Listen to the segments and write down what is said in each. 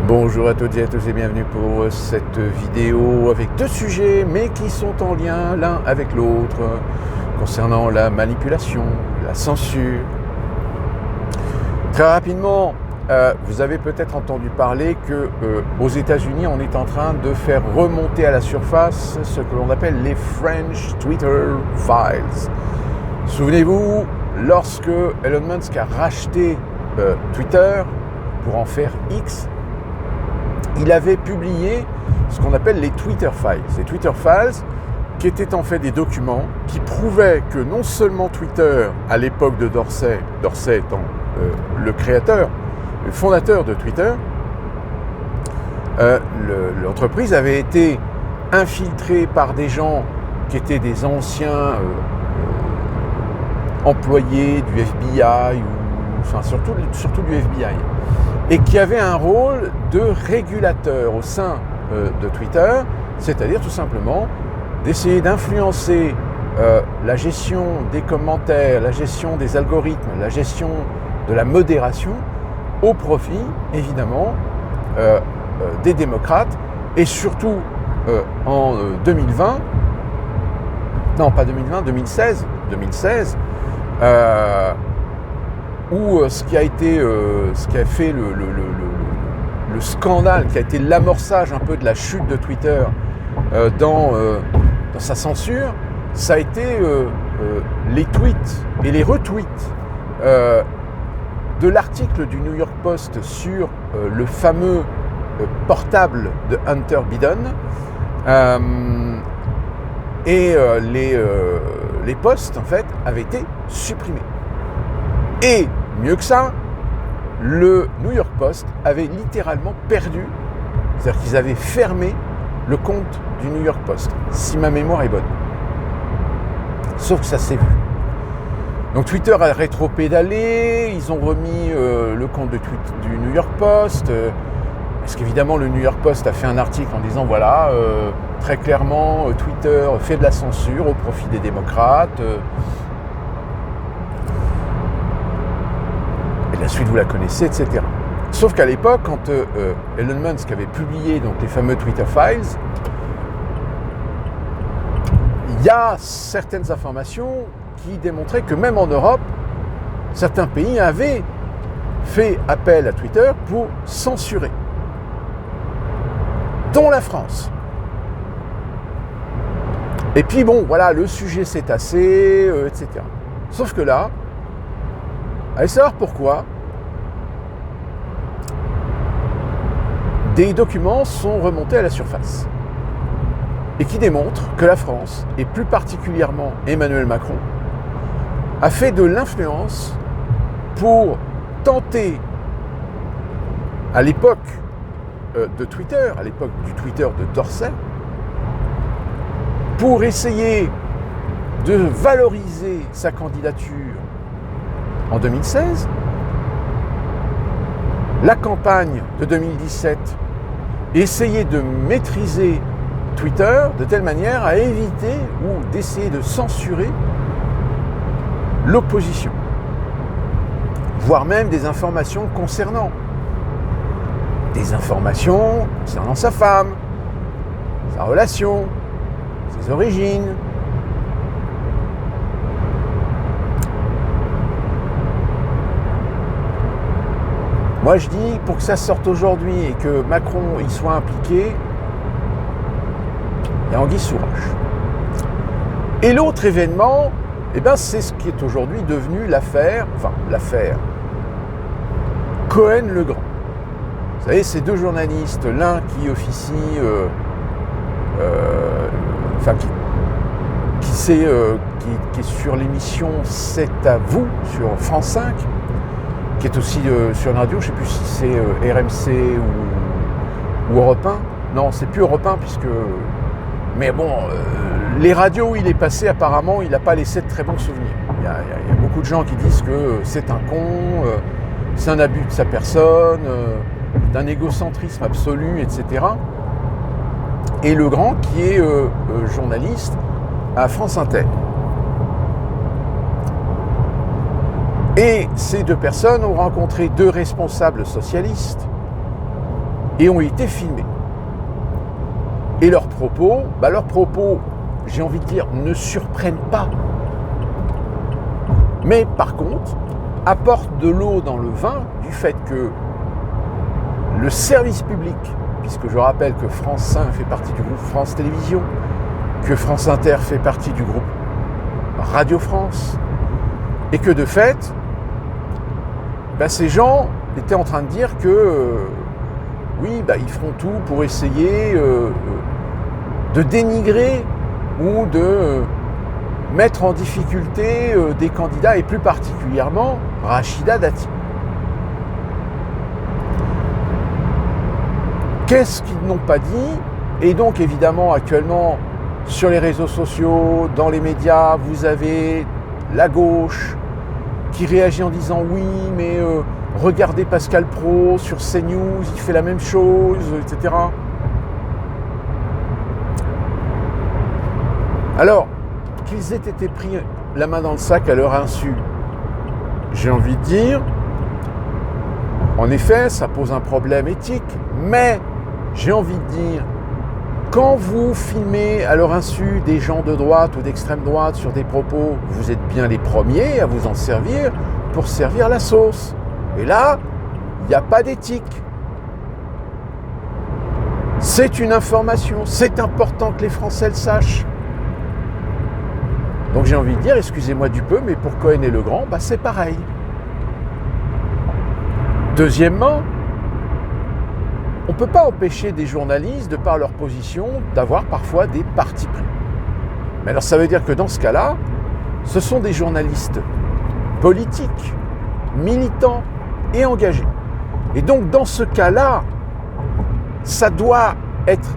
Bonjour à toutes et à tous et bienvenue pour cette vidéo avec deux sujets mais qui sont en lien l'un avec l'autre concernant la manipulation, la censure. Très rapidement, vous avez peut-être entendu parler que aux États-Unis on est en train de faire remonter à la surface ce que l'on appelle les French Twitter Files. Souvenez-vous, lorsque Elon Musk a racheté Twitter pour en faire X, il avait publié ce qu'on appelle les Twitter Files. Les Twitter Files qui étaient en fait des documents qui prouvaient que non seulement Twitter, à l'époque de Dorsey étant le créateur, le fondateur de Twitter, l'entreprise avait été infiltrée par des gens qui étaient des anciens employés du FBI, enfin surtout du FBI, et qui avait un rôle de régulateur au sein de Twitter, c'est-à-dire tout simplement d'essayer d'influencer la gestion des commentaires, la gestion des algorithmes, la gestion de la modération au profit, évidemment, des démocrates, et surtout en 2020, non pas 2020, 2016, où ce qui a fait le scandale, qui a été l'amorçage un peu de la chute de Twitter dans sa censure, ça a été les tweets et les retweets de l'article du New York Post sur le fameux portable de Hunter Biden, les posts en fait avaient été supprimés. Et mieux que ça, le New York Post avait littéralement perdu, c'est-à-dire qu'ils avaient fermé le compte du New York Post, si ma mémoire est bonne. Sauf que ça s'est vu. Donc Twitter a rétro-pédalé, ils ont remis le compte du New York Post, parce qu'évidemment le New York Post a fait un article en disant voilà, très clairement, Twitter fait de la censure au profit des démocrates. La suite, vous la connaissez, etc. Sauf qu'à l'époque, quand Elon Musk avait publié donc, les fameux Twitter Files, il y a certaines informations qui démontraient que même en Europe, certains pays avaient fait appel à Twitter pour censurer, dont la France. Et puis bon, voilà, le sujet s'est tassé, etc. Sauf que là, allez savoir pourquoi des documents sont remontés à la surface et qui démontrent que la France, et plus particulièrement Emmanuel Macron, a fait de l'influence pour tenter, à l'époque de Twitter, à l'époque du Twitter de Dorsey, pour essayer de valoriser sa candidature en 2016, la campagne de 2017, essayer de maîtriser Twitter de telle manière à éviter ou d'essayer de censurer l'opposition, voire même des informations concernant sa femme, sa relation, ses origines. Moi je dis, pour que ça sorte aujourd'hui et que Macron y soit impliqué, il y a anguille sous roche. Et l'autre événement, c'est ce qui est aujourd'hui devenu l'affaire Cohen-Legrand. Vous savez, ces deux journalistes, l'un qui officie, qui est sur l'émission C'est à vous sur France 5, qui est aussi sur une radio, je ne sais plus si c'est RMC ou Europe 1. Non, c'est plus Europe 1 puisque... Mais bon, les radios où il est passé, apparemment, il n'a pas laissé de très bons souvenirs. Il y a beaucoup de gens qui disent que c'est un con, c'est un abus de sa personne, d'un égocentrisme absolu, etc. Et Legrand, qui est journaliste à France Inter. Et ces deux personnes ont rencontré deux responsables socialistes et ont été filmés. Et leurs propos, j'ai envie de dire, ne surprennent pas. Mais par contre, apportent de l'eau dans le vin du fait que le service public, puisque je rappelle que France 5 fait partie du groupe France Télévisions, que France Inter fait partie du groupe Radio France, et que de fait, ces gens étaient en train de dire que ils feront tout pour essayer de dénigrer ou de mettre en difficulté des candidats, et plus particulièrement Rachida Dati. Qu'est-ce qu'ils n'ont pas dit? Et donc évidemment actuellement sur les réseaux sociaux, dans les médias, vous avez la gauche qui réagit en disant oui mais regardez Pascal Praud sur CNews, il fait la même chose, etc. Alors qu'ils aient été pris la main dans le sac à leur insu, j'ai envie de dire, en effet ça pose un problème éthique, mais j'ai envie de dire, quand vous filmez à leur insu des gens de droite ou d'extrême droite sur des propos, vous êtes bien les premiers à vous en servir pour servir la sauce. Et là, il n'y a pas d'éthique. C'est une information, c'est important que les Français le sachent. Donc j'ai envie de dire, excusez-moi du peu, mais pour Cohen et Legrand, c'est pareil. Deuxièmement, on ne peut pas empêcher des journalistes, de par leur position, d'avoir parfois des partis pris. Mais alors ça veut dire que dans ce cas-là, ce sont des journalistes politiques, militants et engagés. Et donc dans ce cas-là, ça doit être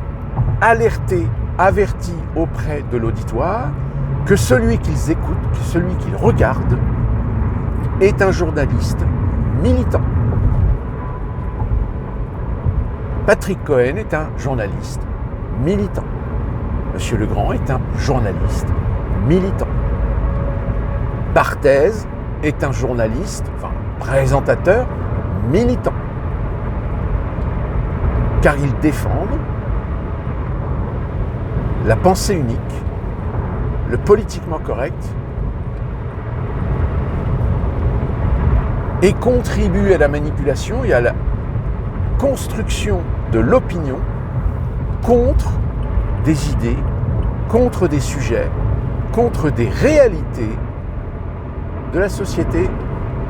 alerté, averti auprès de l'auditoire que celui qu'ils écoutent, que celui qu'ils regardent, est un journaliste militant. Patrick Cohen est un journaliste militant. Monsieur Legrand est un journaliste militant. Barthez est un journaliste, présentateur militant. Car ils défendent la pensée unique, le politiquement correct, et contribuent à la manipulation et à la construction de l'opinion contre des idées, contre des sujets, contre des réalités de la société,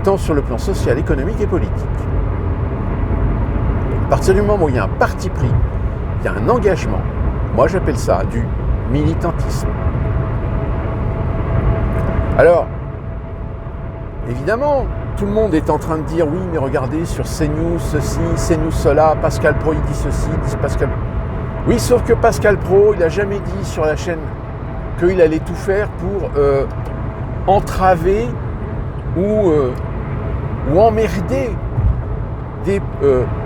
tant sur le plan social, économique et politique. À partir du moment où il y a un parti pris, il y a un engagement, moi j'appelle ça du militantisme. Alors, évidemment, tout le monde est en train de dire oui, mais regardez sur CNews ceci, CNews cela, Pascal Praud il dit ceci, dit Pascal. Oui, sauf que Pascal Praud, il n'a jamais dit sur la chaîne qu'il allait tout faire pour entraver ou emmerder des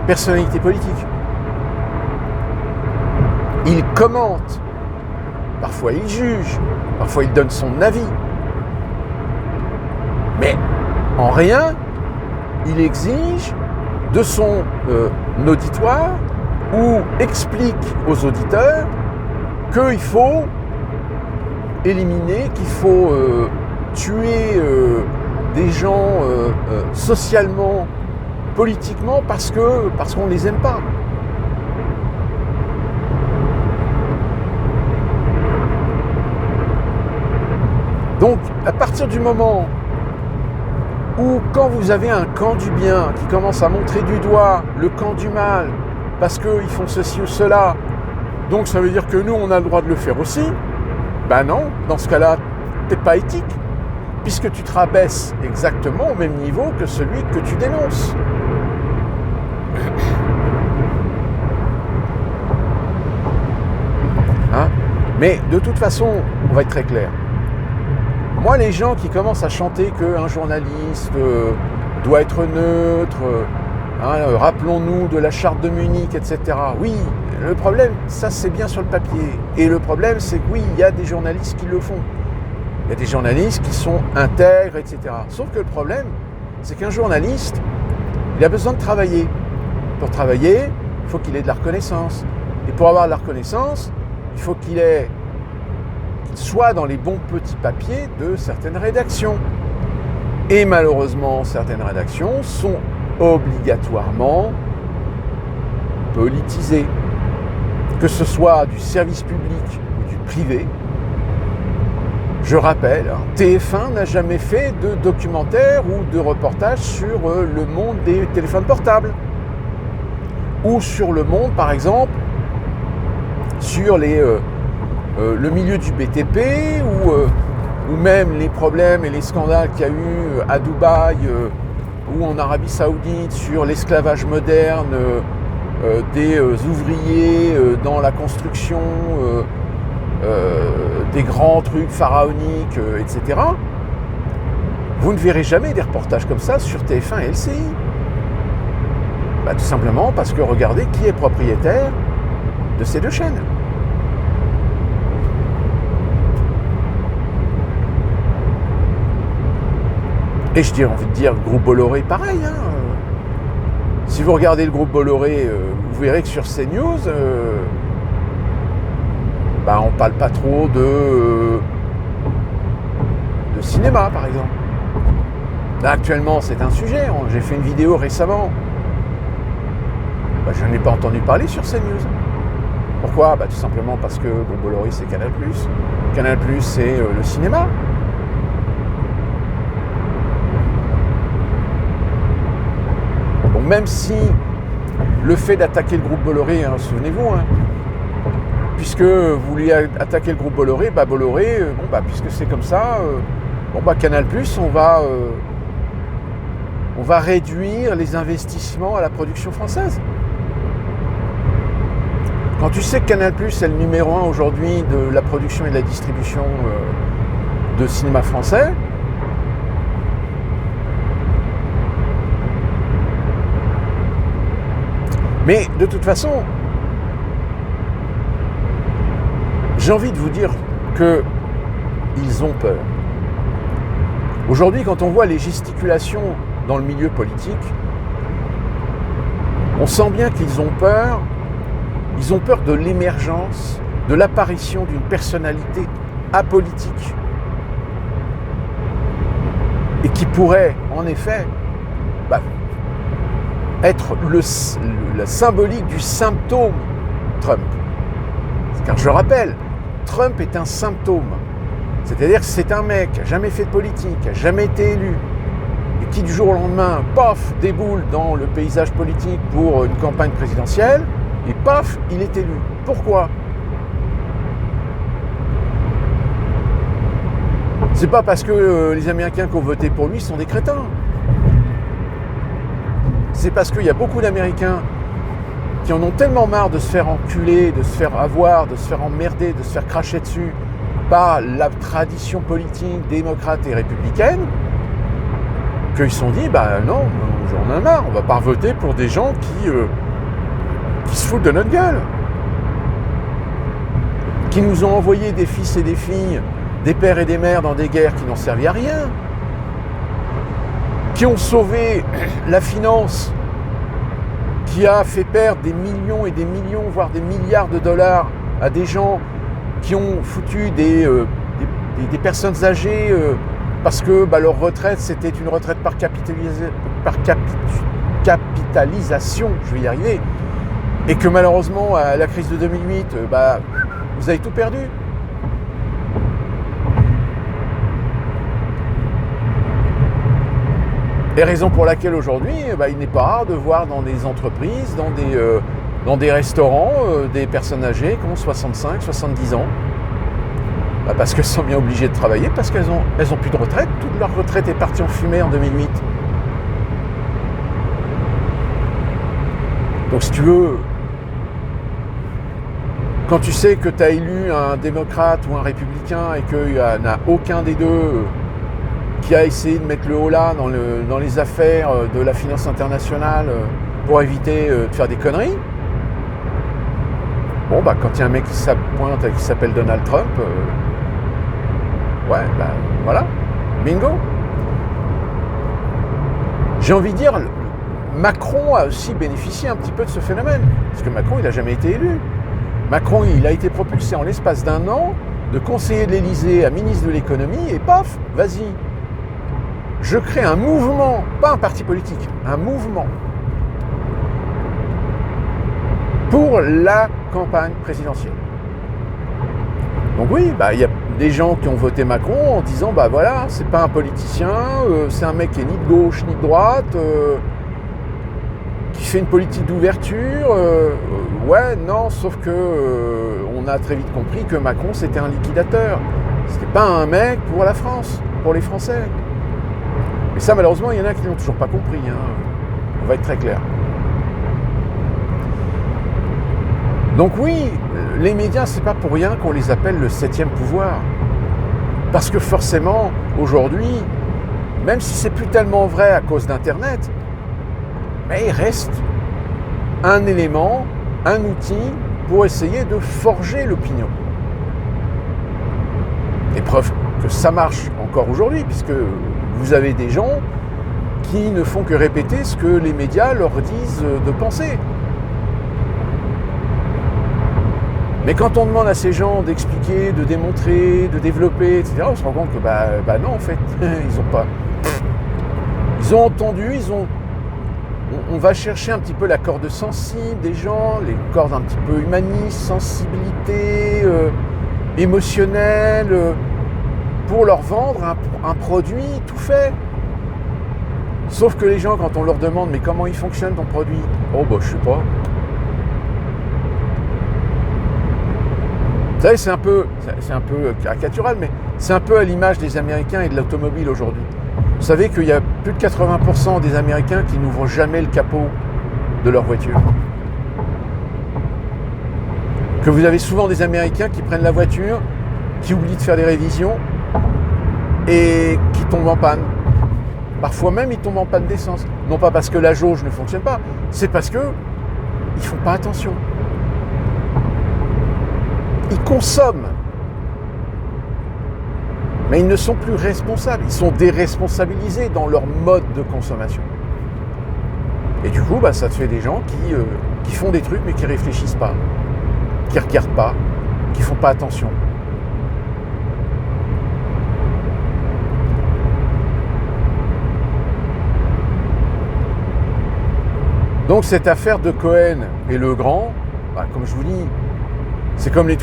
personnalités politiques. Il commente, parfois il juge, parfois il donne son avis. Mais en rien, il exige de son auditoire ou explique aux auditeurs qu'il faut éliminer, qu'il faut tuer des gens socialement, politiquement, parce qu'on ne les aime pas. Donc, à partir du moment où, quand vous avez un camp du bien qui commence à montrer du doigt le camp du mal, parce qu'ils font ceci ou cela, donc ça veut dire que nous, on a le droit de le faire aussi, non, dans ce cas-là, t'es pas éthique, puisque tu te rabaisses exactement au même niveau que celui que tu dénonces. Mais de toute façon, on va être très clair. Moi, les gens qui commencent à chanter qu'un journaliste doit être neutre, rappelons-nous de la charte de Munich, etc. Oui, le problème, ça c'est bien sur le papier. Et le problème, c'est que oui, il y a des journalistes qui le font. Il y a des journalistes qui sont intègres, etc. Sauf que le problème, c'est qu'un journaliste, il a besoin de travailler. Pour travailler, il faut qu'il ait de la reconnaissance. Et pour avoir de la reconnaissance, il faut qu'il soit dans les bons petits papiers de certaines rédactions. Et malheureusement, certaines rédactions sont obligatoirement politisées. Que ce soit du service public ou du privé. Je rappelle, TF1 n'a jamais fait de documentaire ou de reportage sur le monde des téléphones portables. Ou sur le monde, par exemple, sur le milieu du BTP ou même les problèmes et les scandales qu'il y a eu à Dubaï ou en Arabie Saoudite sur l'esclavage moderne des ouvriers dans la construction des grands trucs pharaoniques, etc. Vous ne verrez jamais des reportages comme ça sur TF1 et LCI. Tout simplement parce que regardez qui est propriétaire de ces deux chaînes. Et j'ai envie de dire, le groupe Bolloré, pareil. Si vous regardez le groupe Bolloré, vous verrez que sur CNews, on ne parle pas trop de cinéma, par exemple. Là, actuellement, c'est un sujet. J'ai fait une vidéo récemment. Je n'en ai pas entendu parler sur CNews. Pourquoi ? Tout simplement parce que le groupe Bolloré, c'est Canal+. Canal+, c'est le cinéma. Même si le fait d'attaquer le groupe Bolloré, souvenez-vous, puisque vous voulez attaquer le groupe Bolloré, Bolloré, puisque c'est comme ça, Canal+, on va réduire les investissements à la production française. Quand tu sais que Canal+, est le numéro 1 aujourd'hui de la production et de la distribution de cinéma français, mais de toute façon, j'ai envie de vous dire qu'ils ont peur. Aujourd'hui, quand on voit les gesticulations dans le milieu politique, on sent bien qu'ils ont peur. Ils ont peur de l'émergence, de l'apparition d'une personnalité apolitique et qui pourrait, en effet, être la symbolique du symptôme Trump. Car je rappelle, Trump est un symptôme. C'est-à-dire que c'est un mec qui n'a jamais fait de politique, qui n'a jamais été élu, et qui du jour au lendemain, paf, déboule dans le paysage politique pour une campagne présidentielle, et paf, il est élu. Pourquoi ? C'est pas parce que les Américains qui ont voté pour lui sont des crétins. C'est parce qu'il y a beaucoup d'Américains qui en ont tellement marre de se faire enculer, de se faire avoir, de se faire emmerder, de se faire cracher dessus par la tradition politique démocrate et républicaine, qu'ils se sont dit, non, on en a marre, on va pas voter pour des gens qui se foutent de notre gueule, qui nous ont envoyé des fils et des filles, des pères et des mères dans des guerres qui n'ont servi à rien, qui ont sauvé la finance, qui a fait perdre des millions et des millions, voire des milliards de dollars à des gens qui ont foutu des personnes âgées parce que leur retraite, c'était une retraite par capitalisation, je vais y arriver, et que malheureusement, à la crise de 2008, vous avez tout perdu. Et raison pour laquelle aujourd'hui, il n'est pas rare de voir dans des entreprises, dans des restaurants, des personnes âgées qui ont 65, 70 ans. Parce qu'elles sont bien obligées de travailler, parce qu'elles ont plus de retraite. Toute leur retraite est partie en fumée en 2008. Donc si tu veux, quand tu sais que tu as élu un démocrate ou un républicain et qu'il n'y en a aucun des deux qui a essayé de mettre le holà dans les affaires de la finance internationale pour éviter de faire des conneries. Quand il y a un mec qui s'appointe et qui s'appelle Donald Trump, voilà, bingo. J'ai envie de dire, Macron a aussi bénéficié un petit peu de ce phénomène, parce que Macron, il n'a jamais été élu. Macron, il a été propulsé en l'espace d'un an de conseiller de l'Élysée à ministre de l'économie, et paf, vas-y. Je crée un mouvement, pas un parti politique, un mouvement pour la campagne présidentielle. Donc oui, il y a des gens qui ont voté Macron en disant, voilà, c'est pas un politicien, c'est un mec qui est ni de gauche ni de droite, qui fait une politique d'ouverture, ouais, non, sauf que on a très vite compris que Macron, c'était un liquidateur. C'était pas un mec pour la France, pour les Français. Et ça, malheureusement, il y en a qui n'ont toujours pas compris, hein. On va être très clair. Donc oui, les médias, c'est pas pour rien qu'on les appelle le 7e pouvoir. Parce que forcément, aujourd'hui, même si c'est plus tellement vrai à cause d'Internet, mais il reste un élément, un outil pour essayer de forger l'opinion. Et preuve que ça marche encore aujourd'hui, puisque vous avez des gens qui ne font que répéter ce que les médias leur disent de penser. Mais quand on demande à ces gens d'expliquer, de démontrer, de développer, etc., on se rend compte que non, en fait, ils n'ont pas. Ils ont entendu, on va chercher un petit peu la corde sensible des gens, les cordes un petit peu humanistes, sensibilité, émotionnelle, pour leur vendre un produit tout fait. Sauf que les gens, quand on leur demande, mais comment il fonctionne ton produit ? Oh, je sais pas. Vous savez, c'est un peu caricatural, mais c'est un peu à l'image des Américains et de l'automobile aujourd'hui. Vous savez qu'il y a plus de 80% des Américains qui n'ouvrent jamais le capot de leur voiture. Que vous avez souvent des Américains qui prennent la voiture, qui oublient de faire des révisions et qui tombent en panne. Parfois même, ils tombent en panne d'essence. Non pas parce que la jauge ne fonctionne pas, c'est parce qu'ils ne font pas attention. Ils consomment, mais ils ne sont plus responsables. Ils sont déresponsabilisés dans leur mode de consommation. Et du coup, ça te fait des gens qui font des trucs mais qui ne réfléchissent pas, qui ne regardent pas, qui ne font pas attention. Donc cette affaire de Cohen et Legrand, comme je vous dis, c'est comme les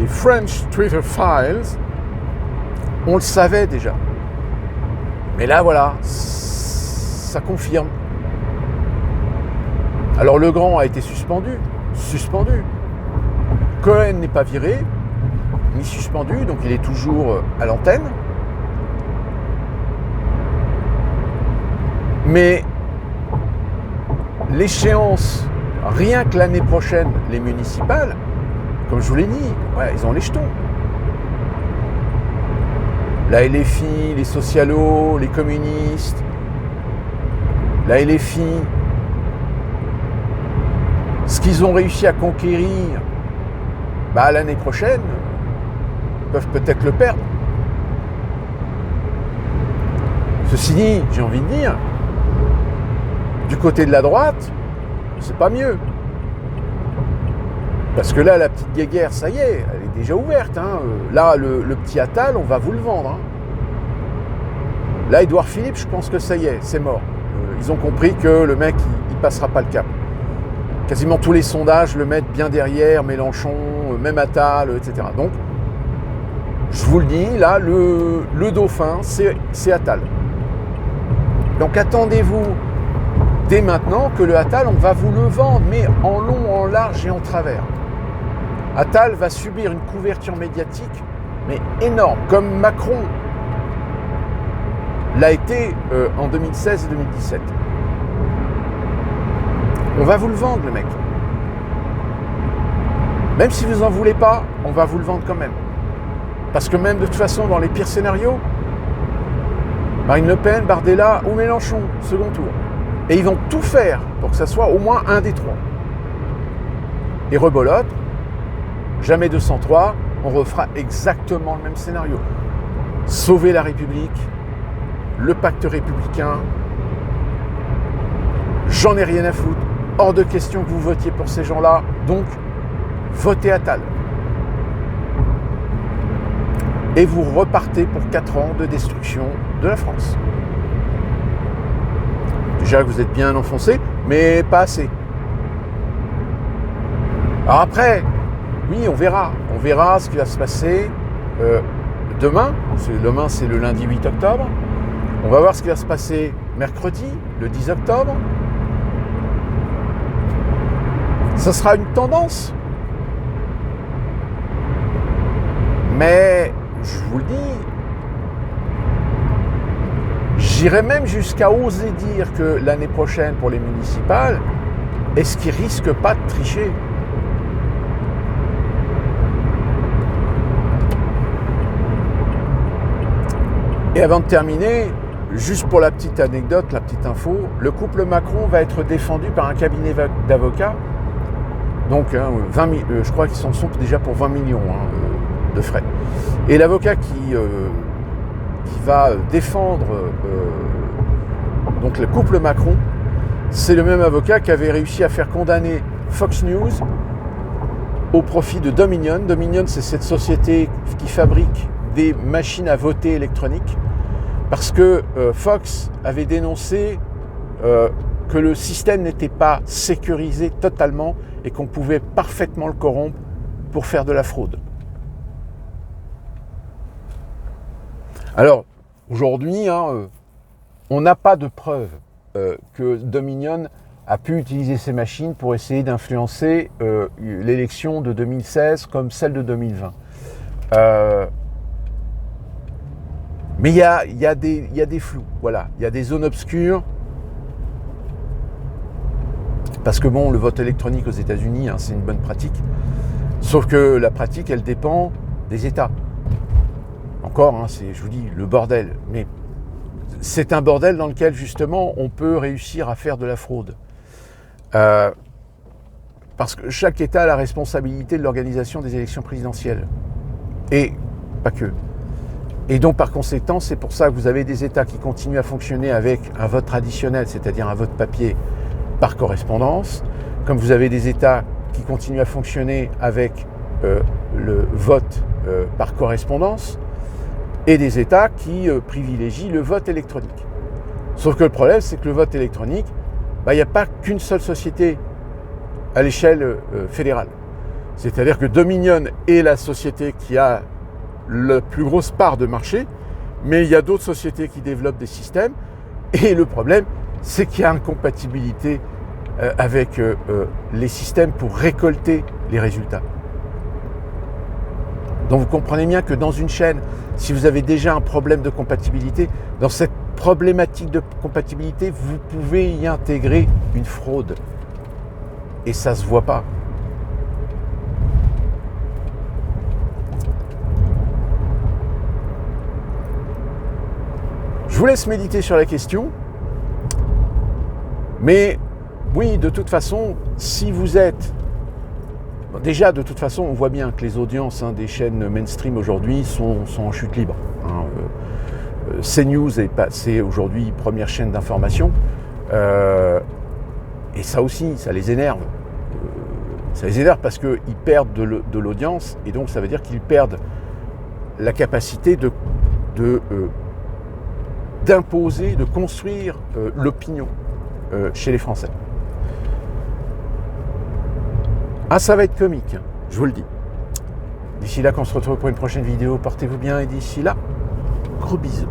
French Twitter Files, on le savait déjà. Mais là, voilà, ça confirme. Alors Legrand a été suspendu. Cohen n'est pas viré, ni suspendu, donc il est toujours à l'antenne. Mais l'échéance, rien que l'année prochaine, les municipales, comme je vous l'ai dit, ils ont les jetons. La LFI, les socialos, les communistes, la LFI, ce qu'ils ont réussi à conquérir, l'année prochaine, peuvent peut-être le perdre. Ceci dit, j'ai envie de dire, du côté de la droite, c'est pas mieux. Parce que là, la petite guéguerre, ça y est, elle est déjà ouverte. Là, le petit Attal, on va vous le vendre. Là, Édouard Philippe, je pense que ça y est, c'est mort. Ils ont compris que le mec, il passera pas le cap. Quasiment tous les sondages le mettent bien derrière, Mélenchon, même Attal, etc. Donc, je vous le dis, là, le dauphin, c'est Attal. Donc, attendez-vous dès maintenant que le Attal, on va vous le vendre, mais en long, en large et en travers. Attal va subir une couverture médiatique, mais énorme, comme Macron l'a été en 2016 et 2017. On va vous le vendre, le mec. Même si vous n'en voulez pas, on va vous le vendre quand même. Parce que même de toute façon, dans les pires scénarios, Marine Le Pen, Bardella ou Mélenchon, second tour. Et ils vont tout faire pour que ça soit au moins un des trois. Et rebolote, jamais 203, on refera exactement le même scénario. Sauver la République, le pacte républicain, J'en ai rien à foutre. Hors de question que vous votiez pour ces gens-là. Donc, votez Attal. Et vous repartez pour 4 ans de destruction de la France. Déjà que vous êtes bien enfoncé, mais pas assez. Alors après, oui, on verra. On verra ce qui va se passer demain. Demain, c'est le lundi 8 octobre. On va voir ce qui va se passer mercredi, le 10 octobre. Ça sera une tendance. Mais, je vous le dis, j'irais même jusqu'à oser dire que l'année prochaine, pour les municipales, est-ce qu'ils risquent pas de tricher ? Et avant de terminer, juste pour la petite anecdote, la petite info, le couple Macron va être défendu par un cabinet d'avocats. Donc, je crois qu'ils s'en sont déjà pour 20 millions de frais. Et l'avocat qui va défendre donc le couple Macron, c'est le même avocat qui avait réussi à faire condamner Fox News au profit de Dominion. Dominion, c'est cette société qui fabrique des machines à voter électroniques, parce que Fox avait dénoncé que le système n'était pas sécurisé totalement et qu'on pouvait parfaitement le corrompre pour faire de la fraude. Alors, aujourd'hui, on n'a pas de preuve que Dominion a pu utiliser ces machines pour essayer d'influencer l'élection de 2016 comme celle de 2020. Mais il y a des flous, voilà, il y a des zones obscures. Parce que bon, le vote électronique aux États-Unis, c'est une bonne pratique. Sauf que la pratique, elle dépend des États. Encore, c'est, je vous dis, le bordel. Mais c'est un bordel dans lequel, justement, on peut réussir à faire de la fraude. Parce que chaque État a la responsabilité de l'organisation des élections présidentielles. Et pas que. Et donc, par conséquent, c'est pour ça que vous avez des États qui continuent à fonctionner avec un vote traditionnel, c'est-à-dire un vote papier par correspondance, comme vous avez des États qui continuent à fonctionner avec le vote par correspondance, et des États qui privilégient le vote électronique. Sauf que le problème, c'est que le vote électronique, il n'y a pas qu'une seule société à l'échelle fédérale. C'est-à-dire que Dominion est la société qui a la plus grosse part de marché, mais il y a d'autres sociétés qui développent des systèmes, et le problème, c'est qu'il y a incompatibilité avec les systèmes pour récolter les résultats. Donc vous comprenez bien que dans une chaîne, si vous avez déjà un problème de compatibilité, dans cette problématique de compatibilité, vous pouvez y intégrer une fraude. Et ça ne se voit pas. Je vous laisse méditer sur la question. Mais oui, de toute façon, si vous êtes... Déjà, de toute façon, on voit bien que les audiences des chaînes mainstream aujourd'hui sont en chute libre. CNews est passé aujourd'hui première chaîne d'information. Et ça aussi, ça les énerve. Ça les énerve parce qu'ils perdent de l'audience. Et donc, ça veut dire qu'ils perdent la capacité d'imposer, de construire l'opinion chez les Français. Ça va être comique, je vous le dis. D'ici là, qu'on se retrouve pour une prochaine vidéo, portez-vous bien et d'ici là, gros bisous.